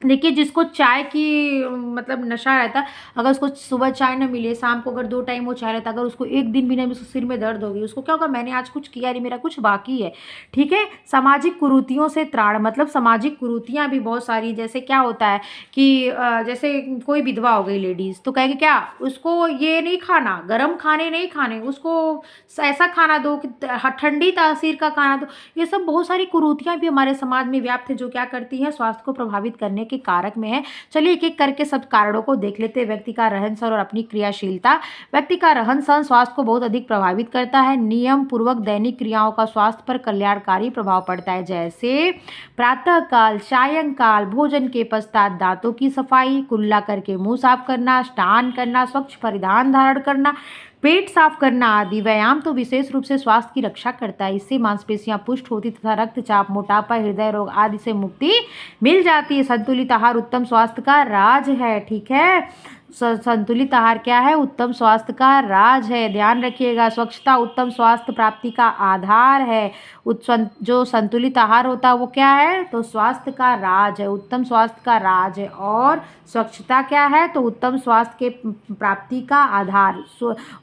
Speaker 1: देखिए जिसको चाय की मतलब नशा रहता है, अगर उसको सुबह चाय ना मिले, शाम को अगर 2 टाइम वो चाय रहता है, अगर उसको एक दिन भी नहीं, उसको सिर में दर्द होगी, उसको क्या होगा, मैंने आज कुछ किया नहीं, मेरा कुछ बाकी है, ठीक है। सामाजिक कुरीतियों से त्राण, मतलब सामाजिक कुरीतियाँ भी बहुत सारी, जैसे क्या होता है कि जैसे कोई विधवा हो गई लेडीज़, तो कहेगी क्या, उसको ये नहीं खाना, गर्म खाने नहीं खाने, उसको ऐसा खाना दो कि ठंडी तासीर का खाना दो। ये सब बहुत सारी कुरीतियाँ भी हमारे समाज में व्याप्त है, जो क्या करती हैं, स्वास्थ्य को प्रभावित करने के कारक में है। चलिए एक एक करके सब कारणों को देख लेते हैं। व्यक्ति का रहन सहन और अपनी क्रियाशीलता। व्यक्ति का रहन सहन स्वास्थ्य को बहुत अधिक प्रभावित करता है। नियम पूर्वक दैनिक क्रियाओं का स्वास्थ्य पर कल्याणकारी प्रभाव पड़ता है, जैसे प्रातः काल, सायंकाल, भोजन के पश्चात दांतों की सफाई, कुल्ला करके मुंह साफ करना, स्नान करना, स्वच्छ परिधान धारण करना, पेट साफ करना आदि। व्यायाम तो विशेष रूप से स्वास्थ्य की रक्षा करता है। इससे मांसपेशियां पुष्ट होती तथा रक्तचाप, मोटापा, हृदय रोग आदि से मुक्ति मिल जाती है। संतुलित आहार उत्तम स्वास्थ्य का राज है, ठीक है। संतुलित आहार क्या है? उत्तम स्वास्थ्य का राज है, ध्यान रखिएगा। स्वच्छता उत्तम स्वास्थ्य प्राप्ति का आधार है। जो संतुलित आहार होता है वो क्या है? तो स्वास्थ्य का राज है, उत्तम स्वास्थ्य का राज है। और स्वच्छता क्या है? तो उत्तम स्वास्थ्य के प्राप्ति का आधार।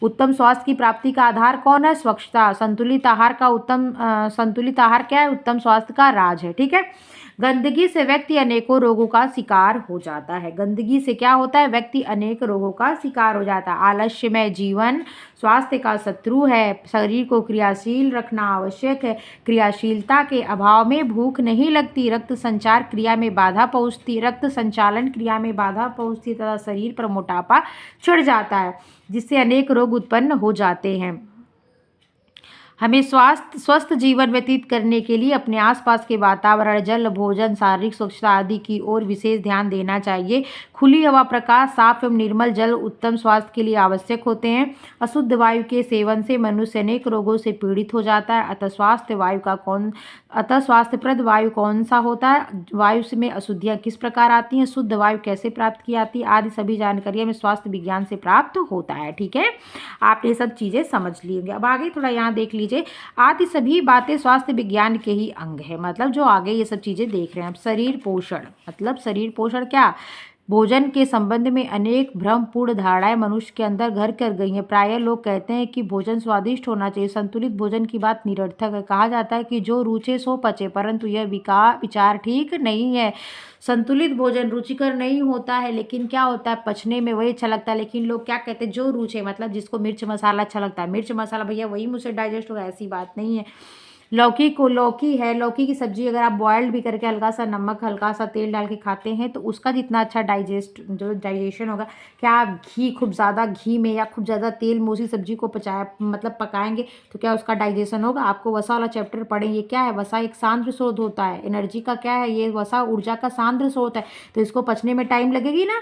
Speaker 1: उत्तम स्वास्थ्य की प्राप्ति का आधार कौन है? स्वच्छता। संतुलित आहार संतुलित आहार क्या है? उत्तम स्वास्थ्य का राज है, ठीक है। गंदगी से व्यक्ति अनेकों रोगों का शिकार हो जाता है। गंदगी से क्या होता है? व्यक्ति अनेक रोगों का शिकार हो जाता है। आलस्यमय जीवन स्वास्थ्य का शत्रु है। शरीर को क्रियाशील रखना आवश्यक है। क्रियाशीलता के अभाव में भूख नहीं लगती, रक्त संचालन क्रिया में बाधा पहुंचती तथा शरीर पर मोटापा चढ़ जाता है, जिससे अनेक रोग उत्पन्न हो जाते हैं। हमें स्वस्थ जीवन व्यतीत करने के लिए अपने आसपास के वातावरण, जल, भोजन, शारीरिक स्वच्छता आदि की ओर विशेष ध्यान देना चाहिए। खुली हवा, प्रकाश, साफ एवं निर्मल जल उत्तम स्वास्थ्य के लिए आवश्यक होते हैं। अशुद्ध वायु के सेवन से मनुष्य अनेक रोगों से पीड़ित हो जाता है। अतः स्वास्थ्यप्रद वायु कौन सा होता है? वायु में अशुद्धियाँ किस प्रकार आती हैं, शुद्ध वायु कैसे प्राप्त की जाती है, आदि सभी जानकारी हमें स्वास्थ्य विज्ञान से प्राप्त होता है, ठीक है। आप ये सब चीज़ें समझ लीजिए। अब आगे थोड़ा यहाँ देख लीजिए। आदि सभी बातें स्वास्थ्य विज्ञान के ही अंग है, मतलब जो आगे ये सब चीज़ें देख रहे हैं। अब शरीर पोषण, मतलब शरीर पोषण क्या? भोजन के संबंध में अनेक भ्रमपूर्ण धारणाएं मनुष्य के अंदर घर कर गई हैं। प्रायः लोग कहते हैं कि भोजन स्वादिष्ट होना चाहिए। संतुलित भोजन की बात निरर्थक है। कहा जाता है कि जो रुचे सो पचे, परंतु यह विचार ठीक नहीं है। संतुलित भोजन रुचिकर नहीं होता है, लेकिन क्या होता है, पचने में वही अच्छा लगता है। लेकिन लोग क्या कहते हैं, जो रुचे मतलब जिसको मिर्च मसाला अच्छा लगता है, मिर्च मसाला भैया वही मुझसे डाइजेस्ट होगा, ऐसी बात नहीं है। लौकी है, लौकी की सब्जी अगर आप बॉयल्ड भी करके हल्का सा नमक हल्का सा तेल डाल के खाते हैं तो उसका जितना अच्छा डाइजेशन होगा, क्या आप घी खूब ज़्यादा घी में या खूब ज़्यादा तेल में उसी सब्जी को पकाएंगे तो क्या उसका डाइजेशन होगा? आपको वसा वाला चैप्टर पढ़ें, ये क्या है? वसा एक सांद्र स्रोत होता है, एनर्जी का क्या है? ये वसा ऊर्जा का सांद्र स्रोत है, तो इसको पचने में टाइम लगेगी ना।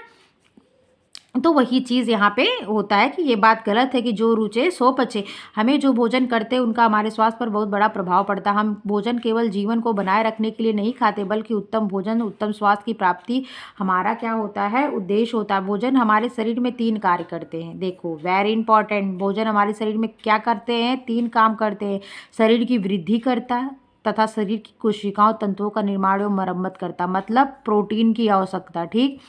Speaker 1: तो वही चीज़ यहाँ पे होता है कि ये बात गलत है कि जो रुचे सो पचे। हमें जो भोजन करते हैं उनका हमारे स्वास्थ्य पर बहुत बड़ा प्रभाव पड़ता है। हम भोजन केवल जीवन को बनाए रखने के लिए नहीं खाते, बल्कि उत्तम भोजन उत्तम स्वास्थ्य की प्राप्ति हमारा क्या होता है, उद्देश्य होता है। भोजन हमारे शरीर में 3 कार्य करते हैं। देखो वेरी इंपॉर्टेंट, भोजन हमारे शरीर में क्या करते हैं? 3 काम करते हैं। शरीर की वृद्धि करता है तथा शरीर की कोशिकाओं तंतुओं का निर्माण एवं मरम्मत करता, मतलब प्रोटीन की आवश्यकता। ठीक।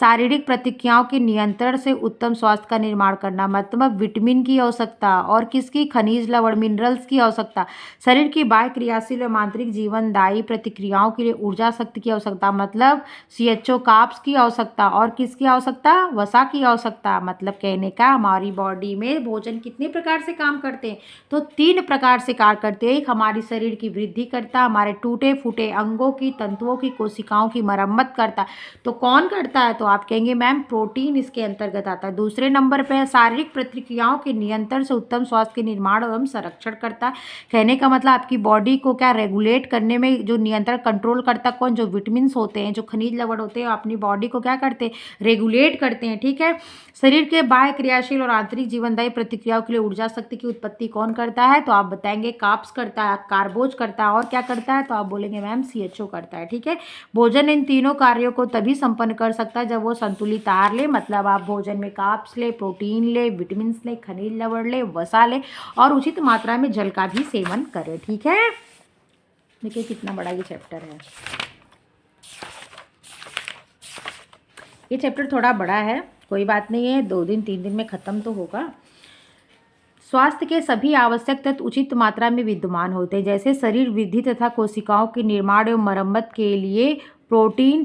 Speaker 1: शारीरिक प्रतिक्रियाओं के नियंत्रण से उत्तम स्वास्थ्य का निर्माण करना, मतलब विटामिन की आवश्यकता और किसकी? खनिज लवण मिनरल्स की आवश्यकता। शरीर की बाह्य क्रियाशील और आंतरिक जीवनदायी प्रतिक्रियाओं के लिए ऊर्जा शक्ति की आवश्यकता, मतलब CHO कार्ब्स की आवश्यकता। और किसकी आवश्यकता? वसा की आवश्यकता। मतलब कहने का हमारी बॉडी में भोजन कितने प्रकार से काम करते हैं? तो 3 प्रकार से कार्य करते हैं। एक हमारी शरीर की वृद्धि करता, हमारे टूटे फूटे अंगों की तंतुओं की कोशिकाओं की मरम्मत करता। तो कौन करता है? तो आप कहेंगे मैम प्रोटीन इसके अंतर्गत आता है। दूसरे नंबर पे है शारीरिक प्रतिक्रियाओं के नियंत्रण से उत्तम स्वास्थ्य के निर्माण एवं संरक्षण करता है। कहने का मतलब आपकी बॉडी को क्या रेगुलेट करने में जो नियंत्रण कंट्रोल करता कौन? जो विटामिन होते हैं, जो खनिज लवण होते हैं, अपनी बॉडी को क्या करते हैं? रेगुलेट करते हैं। ठीक है। शरीर के बाह्य क्रियाशील और आंतरिक जीवनदायी प्रतिक्रियाओं के लिए ऊर्जा शक्ति की उत्पत्ति कौन करता है? तो आप बताएंगे कार्ब्स करता है, कार्बोज करता है, और क्या करता है? तो आप बोलेंगे मैम CHO करता है। ठीक है। भोजन इन तीनों कार्यों को तभी संपन्न कर सकता है जब वो संतुलित आहार ले, मतलब आप भोजन में कार्ब्स ले, प्रोटीन ले, विटामिन ले, खनिज लवण ले, वसा ले और उचित मात्रा में जल का भी सेवन करें। ठीक है। देखिए कितना बड़ा ये चैप्टर है। ये चैप्टर थोड़ा बड़ा है, कोई बात नहीं है, 2 दिन 3 दिन में ख़त्म तो होगा। स्वास्थ्य के सभी आवश्यक तत्व उचित मात्रा में विद्यमान होते हैं, जैसे शरीर वृद्धि तथा कोशिकाओं के निर्माण एवं मरम्मत के लिए प्रोटीन,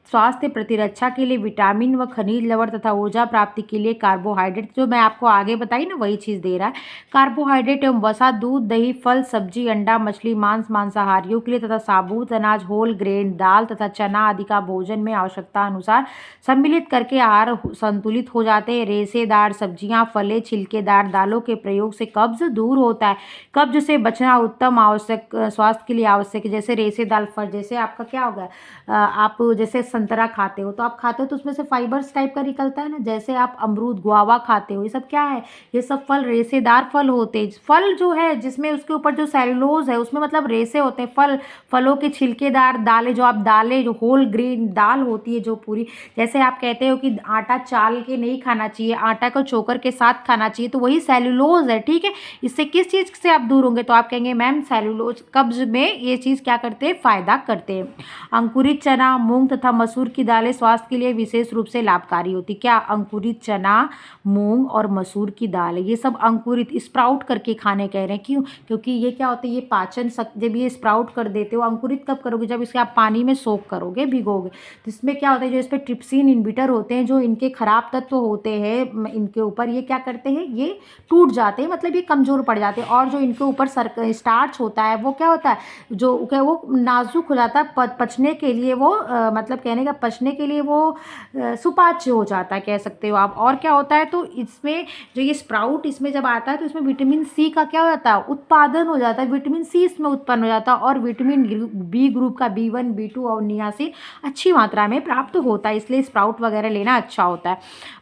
Speaker 1: स्वास्थ्य प्रतिरक्षा के लिए विटामिन व खनिज लवण तथा ऊर्जा प्राप्ति के लिए कार्बोहाइड्रेट, जो मैं आपको आगे बताई ना वही चीज़ दे रहा है। कार्बोहाइड्रेट एवं वसा दूध दही फल सब्जी अंडा मछली मांस मांसाहारियों के लिए तथा साबुत अनाज होल ग्रेन दाल तथा चना आदि का भोजन में आवश्यकता अनुसार सम्मिलित करके आहार संतुलित हो जाते हैं। रेशेदार सब्जियां फलें छिलकेदार दालों के प्रयोग से कब्ज दूर होता है। कब्ज से बचना उत्तम आवश्यक स्वास्थ्य के लिए आवश्यक है। जैसे रेशेदार फल, जैसे आपका क्या होगा, आप जैसे संतरा खाते हो तो आप खाते हो तो उसमें से फाइबर्स टाइप का निकलता है ना। जैसे आप अमरूद गुआवा खाते हो, ये सब क्या है? ये सब फल रेशेदार फल होते हैं। फल जो है जिसमें उसके ऊपर जो सेलुलोज है उसमें मतलब रेशे होते हैं। फलों के छिलकेदार दालें, जो आप दालें जो होल ग्रेन दाल होती है जो पूरी, जैसे आप कहते हो कि आटा चाल के नहीं खाना चाहिए, आटा को चोकर के साथ खाना चाहिए, तो वही सेलुलोज है। ठीक है। इससे किस चीज़ से आप दूर होंगे? तो आप कहेंगे मैम सेलुलोज कब्ज में ये चीज़ क्या करते हैं? फायदा करते हैं। अंकुरित चना मूंग तथा मसूर की दालें स्वास्थ्य के लिए विशेष रूप से लाभकारी होती। क्या? अंकुरित चना मूंग और मसूर की दाल, ये सब अंकुरित स्प्राउट करके खाने कह रहे हैं। क्यों? क्योंकि ये क्या होता है, ये पाचन जब ये स्प्राउट कर देते हो, अंकुरित कब करोगे? जब इसे आप पानी में सोक करोगे, भिगोगे, तो इसमें क्या होता है, जो इस पर ट्रिप्सिन इनहिबिटर होते हैं, जो इनके खराब तत्व होते हैं इनके ऊपर, ये क्या करते हैं? ये टूट जाते हैं, मतलब ये कमजोर पड़ जाते हैं। और जो इनके ऊपर स्टार्च होता है वो क्या होता है, जो क्या वो नाजुक हो जाता है, पचने के लिए वो मतलब कहने का पचने के लिए वो सुपाच्य हो जाता है, कह सकते हो आप। और क्या होता है, तो इसमें जो ये स्प्राउट इसमें जब आता है तो इसमें विटामिन C का क्या हो जाता है? उत्पादन हो जाता है। विटामिन C इसमें उत्पन्न हो जाता है और विटामिन B ग्रुप का B1 B2 और नियासिन अच्छी मात्रा में प्राप्त होता है, इसलिए स्प्राउट वगैरह लेना अच्छा होता है।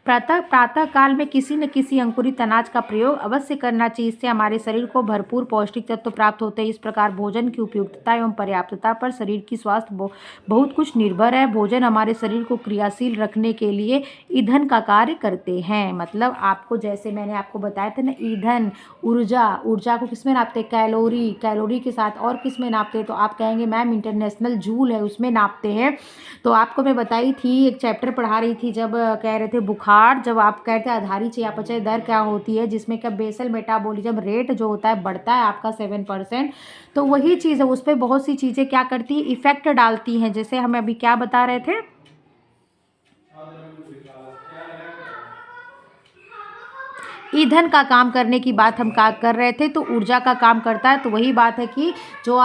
Speaker 1: प्रातः काल में किसी न किसी अंकुरित अनाज का प्रयोग अवश्य करना चाहिए, इससे हमारे शरीर को भरपूर पौष्टिक तत्व प्राप्त होते हैं। इस प्रकार भोजन की उपयुक्तता एवं पर्याप्तता पर शरीर की स्वास्थ्य बहुत कुछ निर्भर है। भोजन हमारे शरीर को क्रियाशील रखने के लिए ईंधन का कार्य करते हैं। मतलब आपको जैसे मैंने आपको बताया था ना, ईंधन ऊर्जा को किस में नापते हैं? कैलोरी के साथ। और किस में नापते हैं? तो आप कहेंगे मैम इंटरनेशनल जूल है उसमें नापते हैं। तो आपको मैं बताई थी, एक चैप्टर पढ़ा रही थी जब कह रहे थे बुखार, जब आप कहते हैं आधारी चयापचय दर क्या होती है, जिसमें क्या बेसल मेटाबॉलिज्म रेट जो होता है बढ़ता है आपका 7%। तो वही चीज़ है, उस पर बहुत सी चीज़ें क्या करती है, इफेक्ट डालती हैं। जैसे हम अभी क्या बता रहे थे, ईंधन का काम करने की बात हम कर रहे थे, तो ऊर्जा का काम करता है। तो वही बात है कि जो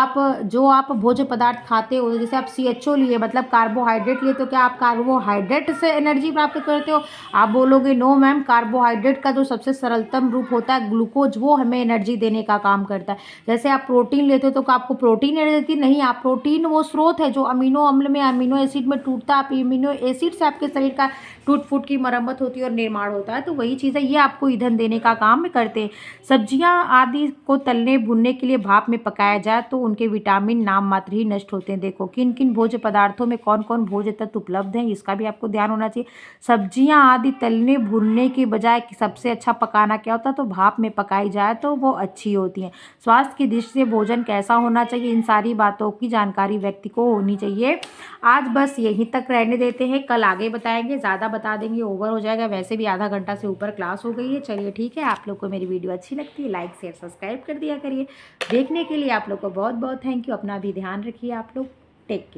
Speaker 1: आप भोज्य पदार्थ खाते हो, जैसे आप CHO लिए मतलब कार्बोहाइड्रेट लिए, तो क्या आप कार्बोहाइड्रेट से एनर्जी प्राप्त करते हो? आप बोलोगे नो मैम, कार्बोहाइड्रेट का जो सबसे सरलतम रूप होता है ग्लूकोज, वो हमें एनर्जी देने का काम करता है। जैसे आप प्रोटीन लेते हो तो क्या आपको प्रोटीन एनर्जी देती? नहीं, आप प्रोटीन वो स्रोत है जो अमीनो अम्ल में, अमीनो एसिड में टूटता है। आप अमीनो एसिड से आपके शरीर का टूट फूट की मरम्मत होती है और निर्माण होता है। तो वही चीज़ है, ये आपको ईंधन देने का काम करते हैं। सब्जियां आदि को तलने भुनने के लिए भाप में पकाया जाए तो उनके विटामिन नाम मात्र ही नष्ट होते हैं। देखो किन किन भोज्य पदार्थों में कौन कौन भोज्य तत्व उपलब्ध हैं, इसका भी आपको ध्यान होना चाहिए। सब्जियां आदि तलने भुनने की बजाय सबसे अच्छा पकाना क्या होता है, तो भाप में पकाई जाए तो वो अच्छी होती हैं। स्वास्थ्य की दृष्टि से भोजन कैसा होना चाहिए, इन सारी बातों की जानकारी व्यक्ति को होनी चाहिए। आज बस यहीं तक रहने देते हैं, कल आगे बताएंगे, ज़्यादा बता देंगे ओवर हो जाएगा। वैसे भी आधा घंटा से ऊपर क्लास हो गई है। चलिए ठीक है, आप लोग को मेरी वीडियो अच्छी लगती है लाइक शेयर सब्सक्राइब कर दिया करिए। देखने के लिए आप लोग को बहुत बहुत थैंक यू। अपना भी ध्यान रखिए आप लोग। Take care.